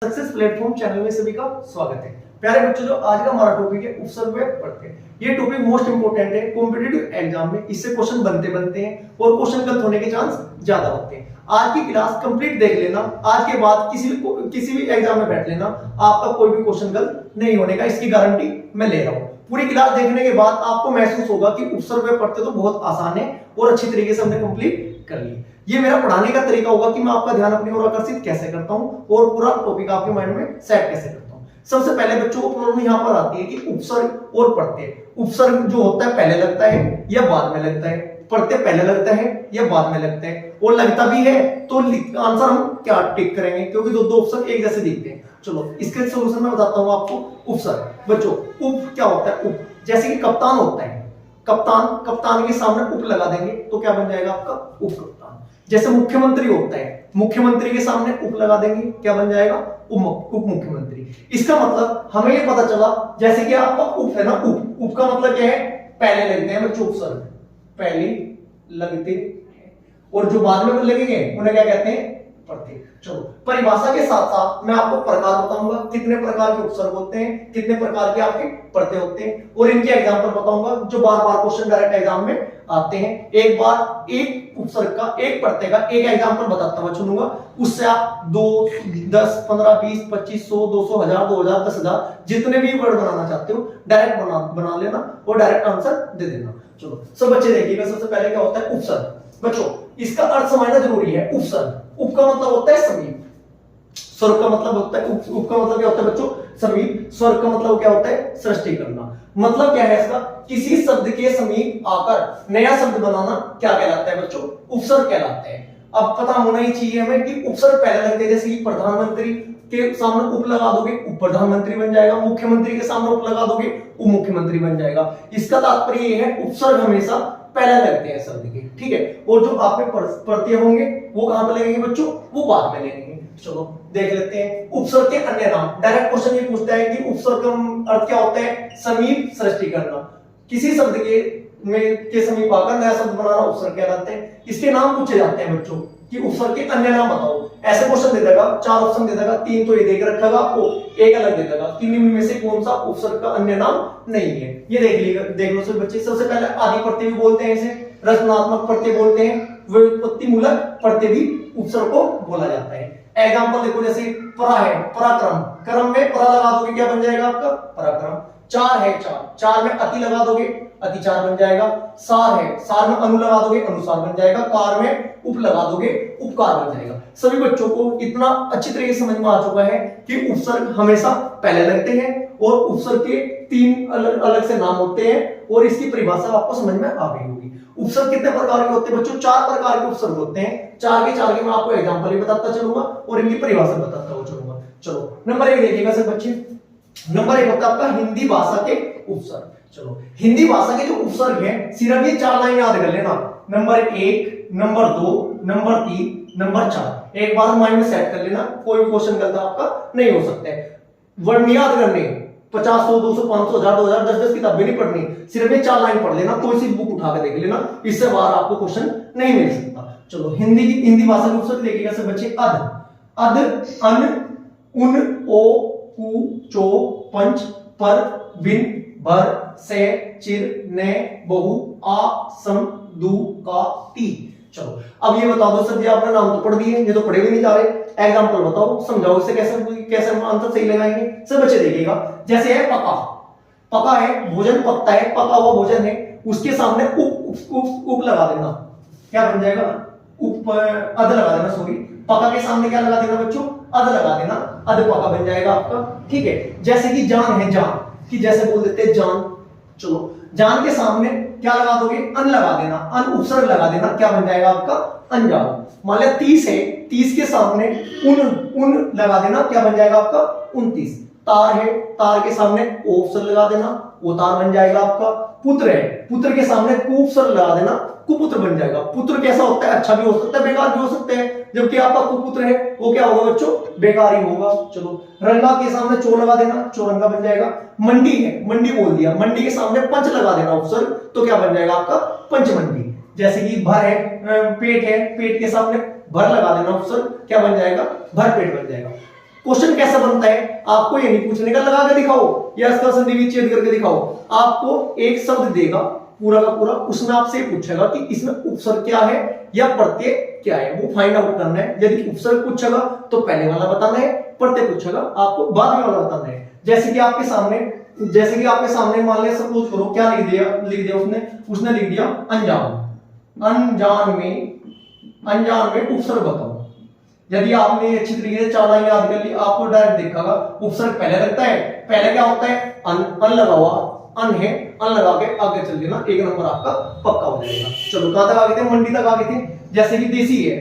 Success platform channel में सभी का स्वागत है। प्यारे बच्चों, जो आज का हमारा टॉपिक है उपसर्ग पढ़ते हैं। ये टॉपिक मोस्ट इंपोर्टेंट है कॉम्पिटिटिव एग्जाम में। इससे क्वेश्चन बनते हैं और क्वेश्चन गलत होने के चांस ज्यादा होते हैं। आज की क्लास कंप्लीट देख लेना, आज के बाद किसी भी एग्जाम में बैठ लेना, आपका कोई भी क्वेश्चन गलत नहीं होने का, इसकी गारंटी मैं ले रहा हूँ। पूरी क्लास देखने के बाद आपको महसूस होगा कि उपसर्ग पढ़ते तो बहुत आसान है और अच्छी तरीके से हमने कंप्लीट कर ली। ये मेरा पढ़ाने का तरीका होगा कि मैं आपका ध्यान अपनी ओर आकर्षित कैसे करता हूं और पूरा टॉपिक आपके माइंड में सेट कैसे करता हूं। सबसे पहले बच्चों को प्रॉब्लम यहां पर आती है कि उपसर्ग और प्रत्यय। उपसर्ग जो होता है पहले लगता है या बाद में लगता है, प्रत्यय पहले लगता है या बाद में लगता है, और लगता भी है तो आंसर हम क्या टिक करेंगे, क्योंकि दो उपसर्ग एक जैसे दिखते हैं। चलो इसके सोल्यूशन में बताता हूं आपको। उपसर्ग बच्चों, उप क्या होता है? उप जैसे कि कप्तान होता है, कप्तान के सामने उप लगा देंगे तो क्या बन जाएगा आपका? उप कप्तान। जैसे मुख्यमंत्री होता है, मुख्यमंत्री के सामने उप लगा देंगे, क्या बन जाएगा? उप मुख्यमंत्री। इसका मतलब हमें ये पता चला, जैसे कि आपका उप है ना, उप का मतलब क्या है? पहले लगते हैं बच्चों उपसर्ग, पहले लगते हैं, और जो बाद में लगेंगे उन्हें क्या कहते हैं? प्रत्यय। चलो परिभाषा के साथ साथ मैं आपको प्रकार बताऊंगा, कितने प्रकार के उपसर्ग होते हैं, कितने प्रकार के आपके प्रत्यय होते हैं, और इनके एग्जांपल बताऊंगा जो बार बार क्वेश्चन डायरेक्ट एग्जाम में आते हैं। एक बार एक उपसर्ग का, एक प्रत्यय का एक एग्जांपल बताता हुआ चलूंगा, उससे आप 2, 10, 15, 20, 25, 100, 200, 1000, 2000, 10,000 जितने भी वर्ड बनाना चाहते हो डायरेक्ट बना लेना और डायरेक्ट आंसर दे देना। चलो सब बच्चे देखिएगा, सबसे पहले क्या होता है? उपसर्ग। बच्चों इसका अर्थ समझना जरूरी है। उपसर्ग, उप का मतलब होता है समीप, स्वर्ग का मतलब होता है उप का मतलब क्या होता है बच्चों? समीप। स्वर्ग का मतलब क्या होता है? सृष्टि करना। मतलब क्या है इसका? किसी शब्द के समीप आकर नया शब्द बनाना क्या कहलाता है बच्चों? उपसर्ग कहलाता है। अब पता होना ही चाहिए हमें कि उपसर्ग पहले लगते हैं, जैसे कि प्रधानमंत्री के सामने उप लगा दोगे उप प्रधानमंत्री बन जाएगा, मुख्यमंत्री के सामने उप लगा दोगे उप मुख्यमंत्री बन जाएगा। इसका तात्पर्य ये है उपसर्ग हमेशा पहले लगते हैं शब्द के, ठीक है। और जो आपके प्रत्यय होंगे वो कहां पे लगेंगे बच्चों? वो बाद में लगेंगे। चलो देख लेते हैं उपसर्ग के अन्य नाम। डायरेक्ट क्वेश्चन ये पूछता है कि उपसर्ग का अर्थ क्या होता है? समीप, सृष्टि करना। किसी शब्द के समीप आकर नया शब्द बनाना उपसर्ग कहलाते हैं। इसके नाम पूछे जाते हैं बच्चों कि उपसर्ग के अन्य नाम बताओ। ऐसे क्वेश्चन दे देगा, 4 ऑप्शन दे देगा, 3 तो ये देख रखा आपको, एक अलग दे देगा। तीन में से कौन सा उपसर्ग का अन्य नाम नहीं है? ये देख लो सब बच्चे। सबसे पहले आदि प्रत्यय भी बोलते हैं इसे, रचनात्मक प्रत्यय बोलते हैं, व्युत्पत्ति मूलक प्रत्यय भी उपसर्ग को बोला जाता है। एग्जांपल देखो, जैसे परा है, पराक्रम, क्रम में परा लगा दोगे क्या बन जाएगा आपका? पराक्रम। चार है, चार में अति लगा दोगे अतिचार बन जाएगा। सार है, सार में अनु लगा दोगे अनुसार बन जाएगा। कार में उप लगा दोगे उपकार बन जाएगा। सभी बच्चों को इतना अच्छी तरीके से समझ में आ चुका है कि उपसर्ग हमेशा पहले लगते हैं और उपसर्ग के 3 अलग अलग से नाम होते हैं, और इसकी परिभाषा आपको समझ में आ गई होगी। उपसर्ग कितने प्रकार के होते हैं बच्चों? 4 प्रकार के उपसर्ग होते हैं। 4 के मैं आपको एग्जांपल भी बताता चलूंगा और इनकी परिभाषा बताता हुआ चलूंगा। चलो नंबर 1 देखिएगा सब बच्चे। नंबर 1 होता है आपका हिंदी भाषा के उपसर्ग। चलो हिंदी भाषा के जो उपसर्ग है, सिर्फ ये 4 लाइन याद कर लेना। Number 1, number 2, number 3, number 4। एक बार माइंड में सेट कर लेना, कोई भी क्वेश्चन गलत आपका नहीं हो सकता है। वर्ड याद करने 50, 100, 200, 500, 1000, 2000, 10 किताबें नहीं पढ़नी, सिर्फ ये 4 लाइन पढ़ लेना। कोई सी बुक उठा के देख लेना, इससे बाहर आपको क्वेश्चन नहीं मिल सकता। चलो हिंदी भाषा के उपसर्ग देखिएगा सब बच्चे। अध, अन, उन, ओ, कु, चो, पंच, पर, बिन, भर, से, चिर, ने, बहु, आ, सम, दु, का, ती। चलो अब ये बता दो सर जी, आपने नाम तो पढ़ दिए, ये तो पढ़े भी नहीं जा रहे। एग्जांपल बताओ, समझाओ इसे कैसे आंसर सही लगाएंगे। सब बच्चे देखिएगा। जैसे है पका है, भोजन पकता है, पका हुआ भोजन है, उसके सामने उप लगा देना, क्या बन जाएगा? अध लगा देना, सॉरी। पका के सामने क्या लगा देना बच्चों? अध लगा देना, अध पका बन जाएगा आपका, ठीक है। जैसे कि जान है, जान कि जैसे बोल देते हैं जान। चलो जान के सामने क्या लगा दोगे? अन लगा देना, अन उपसर्ग लगा देना, क्या बन जाएगा आपका? अनजान। मान लिया 30 है, 30 के सामने उन लगा देना, क्या बन जाएगा आपका? 29। तार है, तार के सामने उपसर्ग लगा देना, वो तार बन जाएगा आपका। पुत्र है, पुत्र के सामने कुपसर्ग लगा देना, कुपुत्र बन जाएगा। पुत्र कैसा होता है? अच्छा भी हो सकता है, बेकार भी हो सकता है। जबकि आपका कुपुत्र है वो क्या होगा बच्चों? बेकार ही होगा। चलो रंगा के सामने चो लगा देना, चोरंगा बन जाएगा। मंडी है, मंडी बोल दिया, मंडी के सामने पंच लगा देना उपसर्ग, तो क्या बन जाएगा आपका? पंचमंडी। जैसे कि भर है, पेट है, पेट के सामने भर लगा देना उपसर्ग, क्या बन जाएगा? भर पेट बन जाएगा। क्वेश्चन कैसा बनता है, आपको ये नहीं पूछने का लगा के दिखाओ या इसका संधि विच्छेद करके दिखाओ, आपको एक शब्द देगा पूरा का पूरा, उसमें आपसे पूछेगा कि इसमें उपसर्ग क्या है या प्रत्यय क्या है, वो फाइंड आउट करना है। यदि उपसर्ग पूछेगा तो पहले वाला बताना है, प्रत्यय पूछेगा आपको बाद में वाला बताना है। जैसे कि आपके सामने मान लिया, सपोज करो क्या लिख दिया उसने लिख दिया अनजान में उपसर्ग बताओ। यदि आपने अच्छी तरीके से चालान याद कर ली, आपको डायरेक्ट दिखेगा उपसर्ग पहले लगता है। पहले क्या होता है, अन लगा हुआ, अन है, अन लगा के आगे चल देना, एक नंबर आपका पक्का हो जाएगा। चलो कहां तक आ गए थे, मंडी तक आ गए थे। जैसे कि देसी है,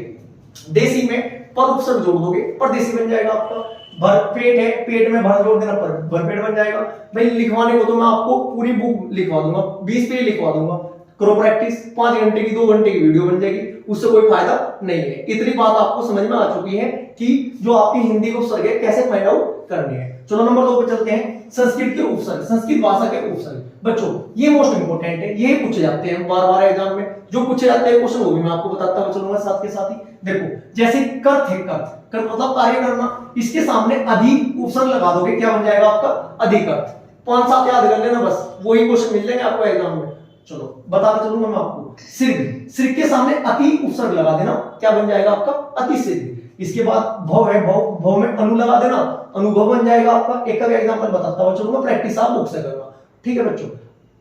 देसी में पर उपसर्ग जोड़ दोगे परदेसी बन जाएगा आपका। भर पेट है, पेट में भर जोड़ देना पर भरपेट बन जाएगा। भाई लिखवाने को तो मैं आपको पूरी बुक लिखवा दूंगा, 20 पेज लिखवा दूंगा, करो प्रैक्टिस, 5 घंटे की 2 घंटे की वीडियो बन जाएगी, उससे कोई फायदा नहीं है। इतनी बात आपको समझ में आ चुकी है कि जो आपकी हिंदी के उपसर्ग है कैसे फाइंड आउट करने हैं। चलो नंबर 2 पे चलते हैं, संस्कृत के उपसर्ग, संस्कृत भाषा के उपसर्ग। बच्चों ये मोस्ट इंपोर्टेंट है, ये पूछे जाते हैं बार-बार एग्जाम में, जो पूछे जाते हैं क्वेश्चन वो भी मैं आपको बताता हुआ चलूंगा साथ के साथ ही। देखो जैसे कर्त है, कर्त मतलब कार्य करना, इसके सामने अधिक उपसर्ग लगा दोगे, क्या बन जाएगा आपका अधिकर्त। 5-7 याद कर लेना बस, वही क्वेश्चन मिल जाएंगे आपको एग्जाम में। चलो बताता चलूंगा मैं आपको, सिर्ग के सामने अति उपसर्ग लगा देना, क्या बन जाएगा आपका अतिसिर्ग। इसके बाद भव है, भव में अनु लगा देना, अनुभव बन जाएगा आपका। एक का एग्जांपल बताता हुआ चलूंगा, प्रैक्टिस आप बुक से करना, ठीक है बच्चों।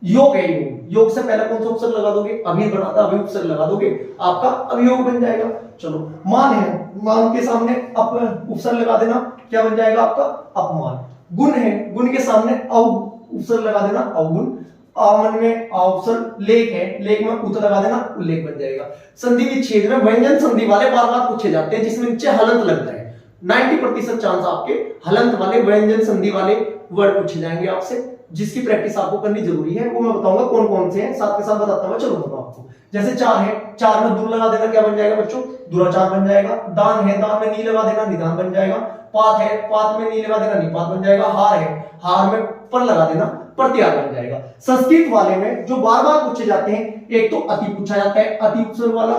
योग है, योग से पहले कौन सा उपसर्ग लगा दोगे, अभी बनाता अभी उपसर्ग लगा दोगे, आपका अभियोग बन जाएगा। चलो मान है, मान के सामने अप उपसर्ग लगा देना, क्या बन जाएगा आपका अपमान। गुण है, गुण के सामने अव उपसर्ग लगा देना, अवगुण। आमन में उपसर्ग, लेख है, लेख में उत लगा देना, उल्लेख बन जाएगा। संधि विच्छेद में व्यंजन संधि वाले बार-बार पूछे जाते हैं, जिसमें नीचे हलंत लगता है। 90% चांस आपके हलंत वाले व्यंजन संधि वाले वर्ड पूछे जाएंगे आपसे, जिसकी प्रैक्टिस आपको करनी जरूरी है। वो मैं बताऊंगा कौन कौन से हैं, साथ के साथ बताता हुआ चलूंगा आपको। जैसे चार है, चार में दूर लगा देना, क्या बन जाएगा बच्चों दुराचार बन जाएगा। दान है, दान में नी लगा देना, निदान बन जाएगा। पात है, पात में नी लगा देना, निपात बन जाएगा। हार है, हार में पर लगा देना, प्रत्यार बन जाएगा। संस्कृत वाले में जो बार-बार पूछे जाते हैं, एक तो अति पूछा जाता है, अति उपसर्ग वाला,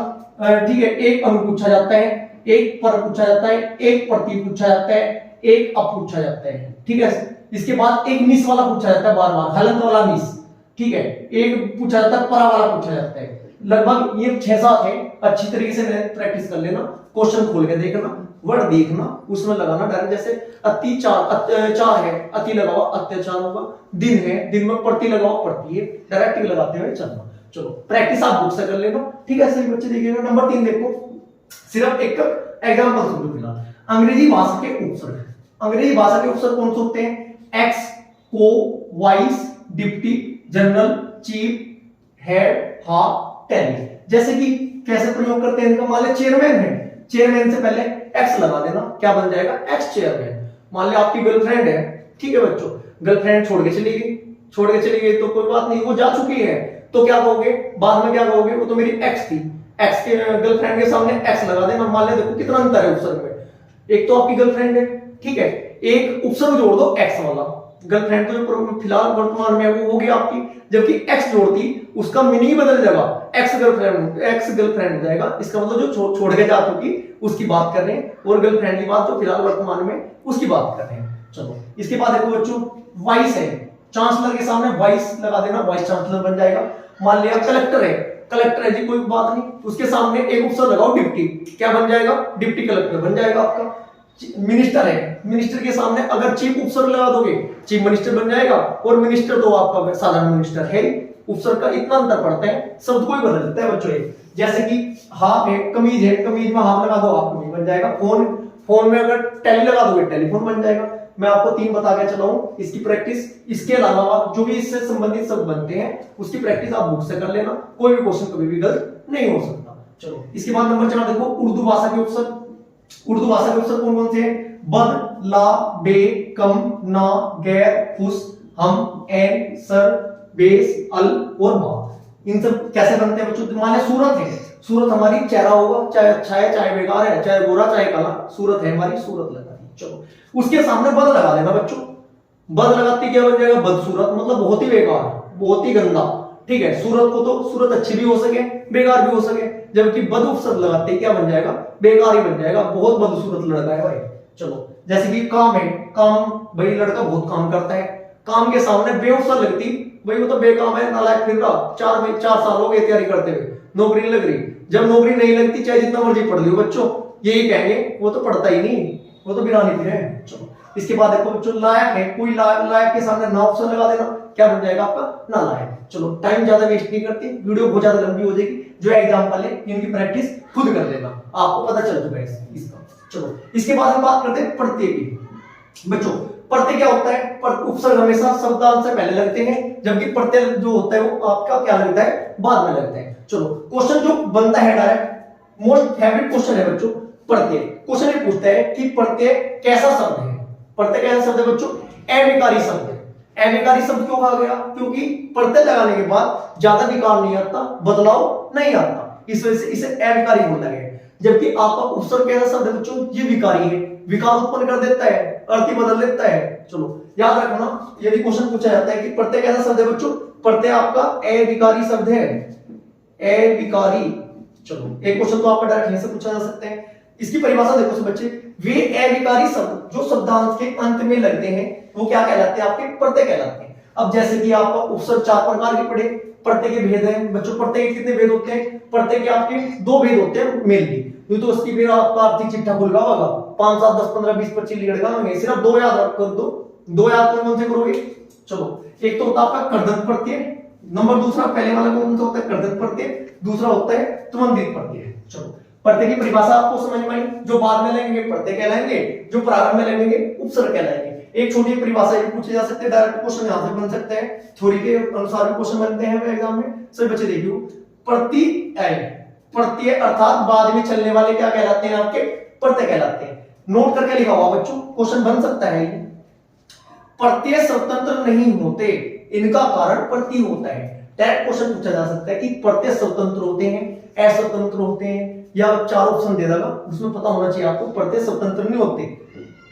ठीक है। एक अनु पूछा जाता है, एक पर पूछा जाता है, एक प्रति पूछा जाता है, एक अप पूछा जाता है, ठीक है। इसके बाद एक निस वाला पूछा जाता है बार-बार, हलंत वाला निस, ठीक है। एक पूछा जाता है, परा वाला पूछा जाता है। लगभग ये 6-7 है, अच्छी तरीके से प्रैक्टिस कर लेना, क्वेश्चन खोल के देखना, वर्ड देखना, उसमें लगाना डायरेक्ट। जैसे चार है, अति लगाओ अत्याचार होगा। दिन है, दिन में प्रति लगाओ प्रति है, डायरेक्ट लगाते हुए चलना। चलो प्रैक्टिस आप बुक से कर लेना, ठीक है। सही बच्चे देखिएगा। नंबर 3 देखो, सिर्फ एक एग्जांपल समझो फिलहाल। अंग्रेजी भाषा के उपसर्ग, अंग्रेजी भाषा के उपसर्ग कौन से होते हैं? Ex, co, vice, deputy, general, chief, head, half, tele. जैसे कि कैसे प्रयोग करते हैं इनका? मान लिया चेयरमैन है, चेयरमैन से पहले एक्स लगा देना, क्या बन जाएगा एक्स चेयरमैन। मान लिया आपकी गर्लफ्रेंड है, ठीक है बच्चों, गर्लफ्रेंड छोड़ के चली गई तो कोई बात नहीं, वो जा चुकी है, तो क्या कहोगे बाद में, क्या कहोगे? वो तो मेरी एक्स थी, एक्स के गर्लफ्रेंड के सामने एक्स लगा देना। मान लिया देखो कितना अंतर है उपसर्ग में, एक तो आपकी गर्लफ्रेंड है, ठीक है, एक उपसर्ग जोड़ दो एक्स वाला। गर्लफ्रेंड तो जो फिलहाल वर्तमान में वो हो गया आपकी, जबकि एक्स जोड़ती उसका मीनिंग बदल जाएगा, एक्स गर्लफ्रेंड हो जाएगा। इसका मतलब जो छोड़ के जा चुकी उसकी बात कर रहे हैं, और गर्लफ्रेंड की बात जो फिलहाल वर्तमान में उसकी बात कर रहे हैं। चलो इसके बाद देखो बच्चों, वाइस है, चांसलर के सामने वाइस लगा देना, वाइस चांसलर बन जाएगा। मान लिया कलेक्टर है जी, कोई बात नहीं, उसके सामने एक उपसर्ग लगाओ डिप्टी, क्या बन जाएगा? डिप्टी कलेक्टर बन जाएगा आपका। मिनिस्टर है, मिनिस्टर के सामने अगर चीफ उपसर्ग लगा दोगे, चीफ मिनिस्टर बन जाएगा। और मिनिस्टर तो आपका साधारण मिनिस्टर है, उपसर्ग का इतना अंतर पड़ता है, शब्द को ही बदल देता है बच्चों। जैसे कि हाफ है, कमीज है, कमीज में हाफ लगा दो, हाफ कमीज बन जाएगा। फोन में अगर टेली लगा दोगे, टेलीफोन बन जाएगा। मैं आपको 3 बता के चला हूं, इसकी प्रैक्टिस, इसके अलावा जो भी इससे संबंधित शब्द बनते हैं उसकी प्रैक्टिस आप बुक से कर लेना, कोई भी क्वेश्चन कभी भी गलत नहीं हो सकता। चलो इसके बाद नंबर 4 देखो, उर्दू भाषा के उपसर्ग। उर्दू भाषा के उपसर्ग कौन कौन से हैं? बद, ला, बे, कम, ना, गैर, खुश, हम, एन, सर, बेस, अल और बा। इन सब कैसे बनते हैं बच्चों? मान लिया सूरत है, सूरत हमारी चेहरा होगा, चाहे अच्छा है चाहे बेकार है, चाहे गोरा चाहे काला, सूरत है हमारी, सूरत लगा दी। चलो उसके सामने बद लगा देना बच्चों, बद लगाती क्या बन जाएगा? बदसूरत, मतलब बहुत ही बेकार, बहुत ही गंदा, ठीक है। सूरत को तो सूरत अच्छी भी हो सके बेकार भी हो सके, जबकि बद उपसर्ग लगाते क्या बन जाएगा? बेकार ही बन जाएगा, बहुत बदसूरत लड़का है भाई। चलो जैसे कि काम है, काम भाई लड़का बहुत काम करता है, काम के सामने बेअवसर लगती, भाई वो तो बेकाम है, नालायक फिर रहा, 4 साल हो गए तैयारी करते हुए, नौकरी नहीं लग रही। जब नौकरी नहीं लगती चाहे जितना मर्जी पढ़ लियो बच्चों, यही कहेंगे वो तो पढ़ता ही नहीं, वो तो बिना नहीं है। चलो इसके बाद देखो बच्चों लायक है, कोई लायक के सामने ना ऑप्शन लगा देना, क्या बन जाएगा आपका नालायक। चलो टाइम ज्यादा वेस्ट नहीं करते, वीडियो बहुत ज्यादा लंबी हो जाएगी, जो एग्जांपल है इनकी प्रैक्टिस खुद कर लेना, आपको पता चल चुका है इसका। चलो इसके बाद हम बात करते हैं प्रत्यय की। बच्चों प्रत्यय क्या होता है, उपसर्ग हमेशा शब्दांश से पहले लगते हैं, जबकि प्रत्यय जो होता है वो आपका क्या लगता है, बाद में लगता है। चलो क्वेश्चन जो बनता है डायरेक्ट, मोस्ट फेवरेट क्वेश्चन है बच्चों प्रत्यय। क्वेश्चन ये पूछता है कि प्रत्यय कैसा शब्द है। प्रत्यय कैसा शब्द है बच्चों, अविकारी शब्द है। अविकारी शब्द क्यों कहा गया, क्योंकि प्रत्यय लगाने के बाद ज्यादा विकार नहीं आता, बदलाव नहीं आता, इस वजह से इसे अविकारी बोला गया। जबकि आपका उपसर्ग कैसा शब्द है बच्चों, ये विकारी है, विकार उत्पन्न कर देता है, अर्थ बदल देता है। चलो याद रखना, यदि क्वेश्चन पूछा जाता है कि प्रत्यय कैसा शब्द है बच्चों, प्रत्यय आपका अविकारी शब्द है, अविकारी। चलो एक क्वेश्चन तो आपका डायरेक्ट से पूछा जा सकता है, इसकी परिभाषा देखो बच्चे, वे अविकारी शब्द जो शब्दांश के अंत में लगते हैं वो क्या कहलाते हैं, आपके प्रत्यय कहलाते हैं। अब जैसे कि आपका उपसर्ग 4 प्रकार के पढ़े, प्रत्यय के भेद हैं बच्चों। प्रत्यय के कितने भेद होते हैं, प्रत्यय के आपके 2 भेद होते हैं मेनली, तो उसकी फिर आपका आर्थिक चिट्ठा खुल रहा होगा, 5 7 10 15 20 25 लिखा होंगे, सिर्फ 2 याद रख कर दो। 2 याद कौन से करोगे, चलो एक तो होता है आपका कर्दंत प्रत्यय, नंबर दूसरा पहले वाला कौन सा होता है, कर्दंत प्रत्यय, दूसरा होता है तुमंदित प्रत्यय। चलो प्रत्यय की परिभाषा आपको समझ में आई, जो बाद में लेंगे प्रत्यय कहलाएंगे, जो प्रारंभ में लेंगे उपसर्ग कहलाएंगे। एक छोटी परिभाषा भी पूछे जा सकते हैं, डायरेक्ट क्वेश्चन यहां से बन सकते हैं, थ्योरी के अनुसार भी क्वेश्चन बनते हैं एग्जाम में, सभी बच्चे देखियो। प्रत्यय अर्थात बाद में चलने वाले क्या कहलाते हैं, आपके प्रत्यय कहलाते हैं। नोट करके लिखा हुआ बच्चों, क्वेश्चन बन सकता है। प्रत्यय स्वतंत्र नहीं होते, इनका कारण प्रत्यय होता है। डायरेक्ट क्वेश्चन पूछा जा सकता है कि प्रत्यय स्वतंत्र होते हैं, अस्वतंत्र होते हैं, या 4 ऑप्शन दे देगा, उसमें पता होना चाहिए आपको प्रत्यय स्वतंत्र नहीं होते।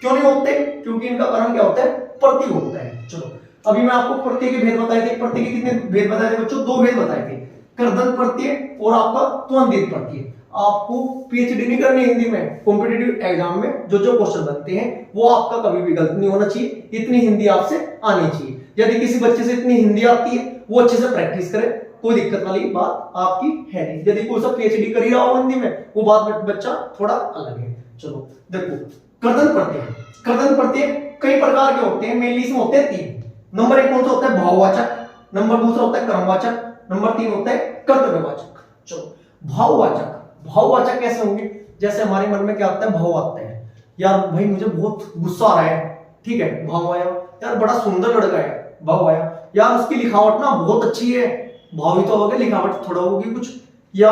क्यों नहीं होते, क्योंकि इनका कारण क्या होता है, प्रत्यय होता है। चलो अभी मैं आपको प्रत्यय के भेद बताए थे, प्रत्यय के कितने भेद बताए थे बच्चों, 2 भेद बताए थे, कर्दंत प्रत्यय और आपका तुमंदित प्रत्यय। आपको पीएचडी नहीं करनी हिंदी में, कॉम्पिटिटिव एग्जाम में जो जो क्वेश्चन बनते हैं वो आपका कभी भी गलत नहीं होना चाहिए, इतनी हिंदी आपसे आनी चाहिए। यदि किसी बच्चे से इतनी हिंदी आती है वो अच्छे से प्रैक्टिस करे, कोई दिक्कत वाली बात आपकी है नहीं। यदि कोई सब पीएचडी कर ही रहा हो हिंदी में, वो बात में बच्चा थोड़ा अलग है। चलो देखो कर्दंत प्रत्यय, कर्दंत प्रत्यय कई प्रकार के होते हैं, मेनली इसमें होते हैं 3। नंबर 1 कौन सा होता है, भाववाचक, नंबर दूसरा होता है क्रमवाचक, नंबर 3 होता है कर्तव्यवाचक। चलो भाववाचक, भाववाचक कैसे होंगे, जैसे हमारे मन में क्या आता है, भाव आता है, यार भाई मुझे बहुत गुस्सा आ रहा है, ठीक है भाव आया, यार बड़ा सुंदर लड़का है, भाव आया, यार उसकी लिखावट ना बहुत अच्छी है, भाव ही तो होगा, लिखावट थोड़ा होगी कुछ, या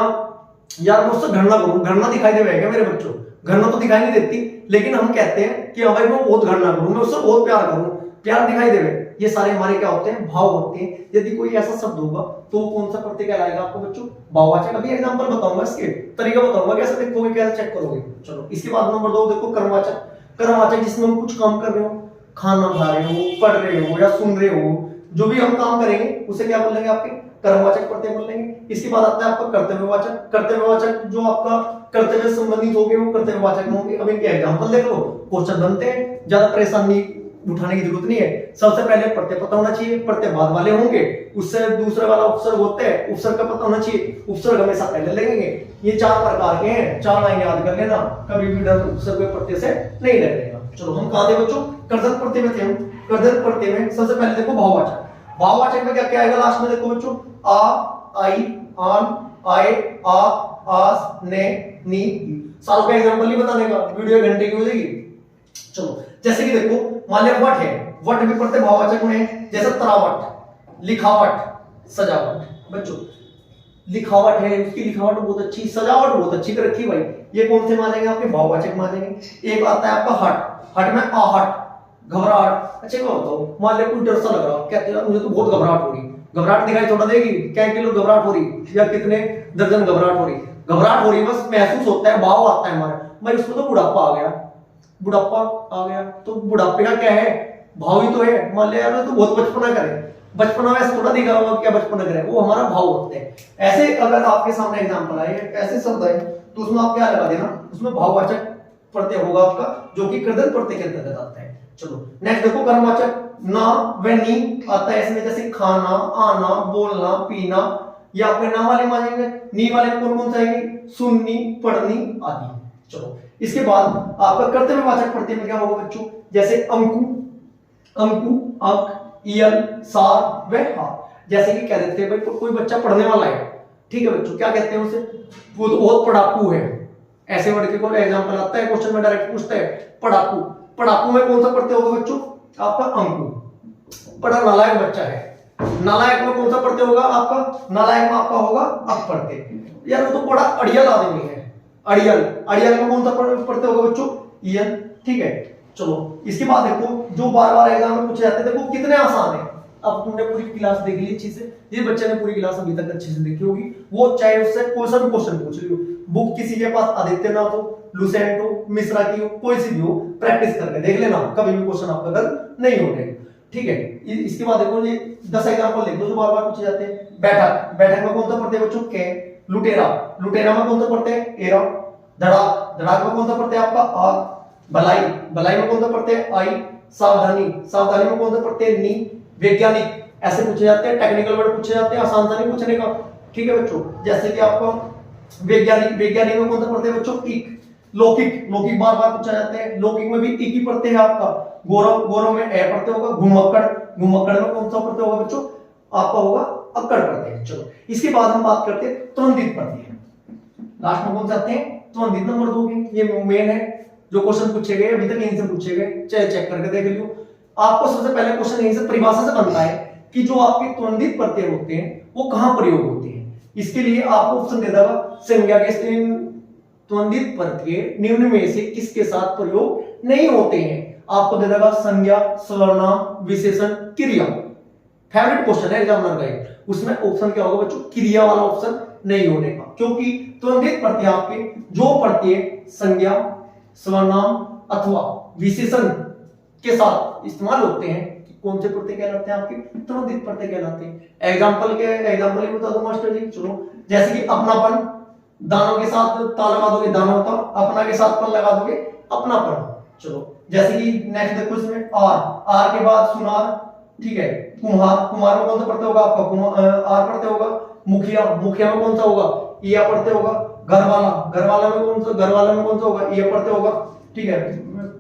यार मैं उससे घृणा करूं, घृणा दिखाई देगा क्या मेरे बच्चों, घृणा तो दिखाई नहीं देती, लेकिन हम कहते हैं कि हाँ भाई मैं बहुत घृणा करूं, मैं उससे बहुत प्यार करूं, प्यार दिखाई देवे, ये सारे हमारे क्या होते हैं, भाव होते हैं। यदि कोई ऐसा शब्द होगा तो वो कौन सा प्रत्यय कहलाएगा आपको बच्चों, भाववाचक। अभी एग्जांपल बताऊंगा, इसके तरीका बताऊंगा कैसे देखोगे, कैसे चेक करोगे। चलो इसके बाद नंबर 2 देखो कर्मवाचक, कर्मवाचक जिसमें हम कुछ काम कर रहे हो, खाना खा रहे हो, पढ़ रहे हो या सुन रहे हो, जो भी हम काम करेंगे उसे क्या बोलेंगे, आपके कर्मवाचक प्रत्यय बोलेंगे। इसके बाद आता है आपका कर्तव्यवाचक, कर्तव्यवाचक जो आपका कर्तव्य से संबंधित होंगे वो कर्तव्यवाचक होंगे। अब इनके एग्जांपल देख लो, क्वेश्चन बनते हैं, ज्यादा परेशानी उठाने की जरूरत नहीं है। सबसे पहले प्रत्यय पता होना चाहिए, प्रत्यय बाद वाले होंगे, उससे दूसरे वाला उपसर्ग होता है, उपसर्ग का पता होना चाहिए, उपसर्ग हमेशा पहले लगेंगे। ये 4 प्रकार के हैं, 4 लाइन याद कर लेना, कभी भी उपसर्ग के प्रत्यय से नहीं लगेगा। चलो हम कहां थे बच्चों, कर्दंत प्रत्यय में थे हम। कर्दंत प्रत्यय में सबसे पहले देखो भाववाचक, भाववाचक में क्या क्या आएगा लास्ट में देखो बच्चों, आ, आई, आन, आए, आ, आस, ने, नी। सालों का एग्जांपल नहीं बताने का, वीडियो घंटे की हो जाएगी। चलो जैसे कि देखो मान लिया वट है, वट भी प्रत्यय भाववाचक में है, जैसे तरावट, लिखावट, सजावट। बच्चों लिखावट है, उसकी लिखावट बहुत अच्छी, सजावट बहुत अच्छी कर रखी भाई, ये कौन से मानेंगे, आपके भाववाचक मानेंगे। एक आता है आपका हट, हट में आहट, घबराहट। अच्छा मैं बताऊं, मान लिया कोई डर सा लग रहा, कहते हैं मुझे तो बहुत घबराहट हो रही, घबराहट दिखाई थोड़ा देगी, क्या किलो घबराहट हो रही या कितने दर्जन घबराहट हो रही, घबराहट हो रही बस महसूस होता है, भाव आता है हमारे भाई, उसमें तो बुढ़ापा आ गया, बुढ़ापा आ गया, तो बुढ़ापे का क्या है, भाव ही तो है। मान लिया यार तो बहुत बचपना करे, बचपना में थोड़ा दिखा होगा क्या बचपना करे, वो हमारा भाव होते हैं। ऐसे अगर आपके सामने एग्जांपल आए, ऐसे शब्द आए, तो उसमें आप क्या लगा देना, उसमें भाववाचक प्रत्यय होगा आपका, जो कि कृदंत प्रत्यय के अंतर्गत आता है। चलो नेक्स्ट देखो, कर्मवाचक ना व नी आता है इसमें, जैसे खाना, आना, बोलना, पीना, ये आपके ना वाले में आ जाएंगे। नी वाले में कौन कौन से आएंगे? सुननी, पढ़नी आदि। चलो इसके बाद आपका कर्तव्यवाचक प्रत्यय में क्या होगा बच्चों? जैसे अंकु, अंकु, अंक, इयल, सार व हार। जैसे कि कह देते हैं भाई कोई बच्चा पढ़ने वाला है, ठीक है बच्चों, क्या कहते हैं उसे? वो तो बहुत पढ़ाकू है, ऐसे वर्ड के कोई एग्जांपल आता है क्वेश्चन में, डायरेक्ट पूछता है पढ़ाकू। पढ़ाकू में कौन सा प्रत्यय होगा बच्चों? आपका अंकु। बड़ा नालायक बच्चा है, नालायक में कौन सा प्रत्यय होगा आपका? नालायक में आपका होगा अप प्रत्यय। यार वो तो बड़ा अड़ियल आदमी है, अड़ियल, अड़ियल में कौन सा प्रत्यय होगा बच्चों? ईयल, ठीक है। चलो इसके बाद देखो, जो बार बार एग्जाम में पूछे जाते हैं, देखो कितने आसान है। अब तुमने पूरी क्लास देख ली अच्छी से, ये बच्चे ने पूरी क्लास अभी तक अच्छे से देखी होगी, वो चाहे उससे कोई सा भी क्वेश्चन पूछ रही हो, बुक किसी के पास आदित्यनाथ हो, लुसेंट हो, मिश्रा की हो, कोई सी भी हो, प्रैक्टिस करके देख लेना, कभी भी क्वेश्चन आपका गलत नहीं होने, ठीक है। इसके बाद देखो ये 10 एग्जांपल देख लो जो बार बार पूछे जाते हैं। बैठक, बैठक में कौन सा प्रत्यय बच्चों? के। लुटेरा, लुटेरा में कौन सा प्रत्यय? एरा। धड़ाक, धड़ाक में कौन सा प्रत्यय आपका? आ। भलाई, भलाई में कौन सा प्रत्यय? आई। सावधानी, सावधानी में कौन सा प्रत्यय? नी। वैज्ञानिक, ऐसे पूछे जाते हैं, टेक्निकल वर्ड पूछे जाते हैं, आसान सा नहीं पूछने का, ठीक है बच्चों। जैसे कि आपको वैज्ञानिक, वैज्ञानिक में कौन सा प्रत्यय बच्चों? इक। लौकिक, लौकिक बार बार पूछा जाते हैं, लौकिक में भी एक ही प्रत्यय है आपका। गौरव, गौरव में ए प्रत्यय होगा। घुमक्कड़, घुमक्कड़ में कौन सा प्रत्यय होगा बच्चों? आपका होगा अक्कड़ प्रत्यय। चलो इसके बाद हम बात करते हैं त्वंदित प्रत्यय। लास्ट में कौन से आते हैं? त्वंदित। नंबर 2 के ये मेन है, जो क्वेश्चन पूछे गए अभी तक यहीं से पूछे गए, चाहे चेक करके देख लियो। आपको सबसे पहले क्वेश्चन यहीं से परिभाषा से बनता है कि जो आपके त्वंदित प्रत्यय होते हैं वो कहां प्रयोग होते हैं। इसके लिए आपको ऑप्शन दे देगा, संज्ञा के त्वंदित प्रत्यय निम्न में से किसके साथ प्रयोग नहीं होते हैं। आपको दे देगा संज्ञा, सर्वनाम, विशेषण, क्रिया। फेवरेट क्वेश्चन है एग्जामिनर का, उसमें ऑप्शन क्या होगा बच्चों? क्रिया वाला ऑप्शन नहीं होने का, क्योंकि त्वंदित प्रत्यय आपके जो प्रत्यय संज्ञा, सर्वनाम अथवा विशेषण के साथ इस्तेमाल होते हैं, कौन से प्रत्यय कहलाते हैं? आपके त्वंदित प्रत्यय कहलाते हैं। एग्जांपल ही बता दो मास्टर जी। चलो जैसे कि अपनापन, दानों के साथ ता लगा दोगे दानवता, अपना के साथ पन लगा दोगे अपनापन। चलो जैसे कि नेक्स्ट देखो इसमें आर, आर के बाद सुनार, ठीक है। कुम्हार, कुम्हार में कौन सा प्रत्यय होगा आपका? आर प्रत्यय होगा। मुखिया, मुखिया में कौन सा होगा? या प्रत्यय होगा। घरवाला, घरवाला में कौन सा? घरवाला में कौन सा होगा? या प्रत्यय होगा, ठीक है।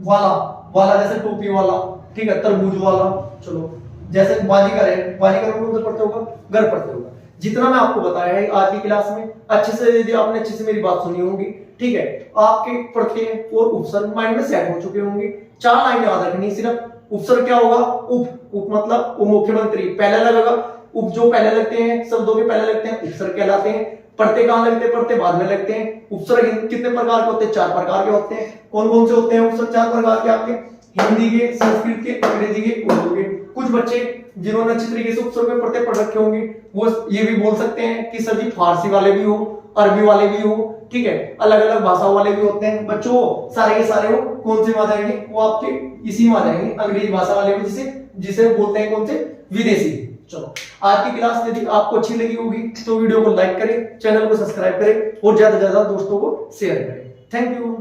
वाला, वाला जैसे टोपी वाला, ठीक है। तरबूज वाला। चलो जैसे बाजीगर है, बाजीगर में कौन सा प्रत्यय होगा? घर प्रत्यय होगा। जितना मैं आपको बताया है आज की क्लास में, अच्छे से यदि आपने अच्छे से मेरी बात सुनी होगी, ठीक है, आपके प्रत्यय और उपसर्ग माइंड में सेट हो चुके होंगे। 4 लाइन याद रखनी सिर्फ। उपसर्ग क्या होगा? उप मतलब उप मुख्यमंत्री पहले लगेगा। उप जो पहले लगते हैं, शब्दों के पहले लगते हैं, उपसर्ग कहलाते हैं। प्रत्यय कहां लगते हैं? प्रत्यय बाद में लगते हैं। उपसर्ग कितने प्रकार के होते हैं? 4 प्रकार के होते हैं। कौन कौन से होते हैं उपसर्ग? 4 प्रकार के आपके, हिंदी के, संस्कृत के, अंग्रेजी के, उर्दू के। कुछ बच्चे जिन्होंने अच्छी तरीके से उपसर्ग में प्रत्यय पढ़ रखे होंगे वो ये भी बोल सकते हैं कि सर जी फारसी वाले भी हो, अरबी वाले भी हो, ठीक है, अलग अलग भाषा वाले भी होते हैं। बच्चों सारे के सारे हो कौन से में आ जाएंगे? वो आपके इसी में आ जाएंगे, अंग्रेजी भाषा वाले भी, जिसे बोलते हैं कौन से? विदेशी। चलो आज की क्लास यदि आपको अच्छी लगी होगी तो वीडियो को लाइक करें, चैनल को सब्सक्राइब करें और ज्यादा से ज्यादा दोस्तों को शेयर करें। Thank you.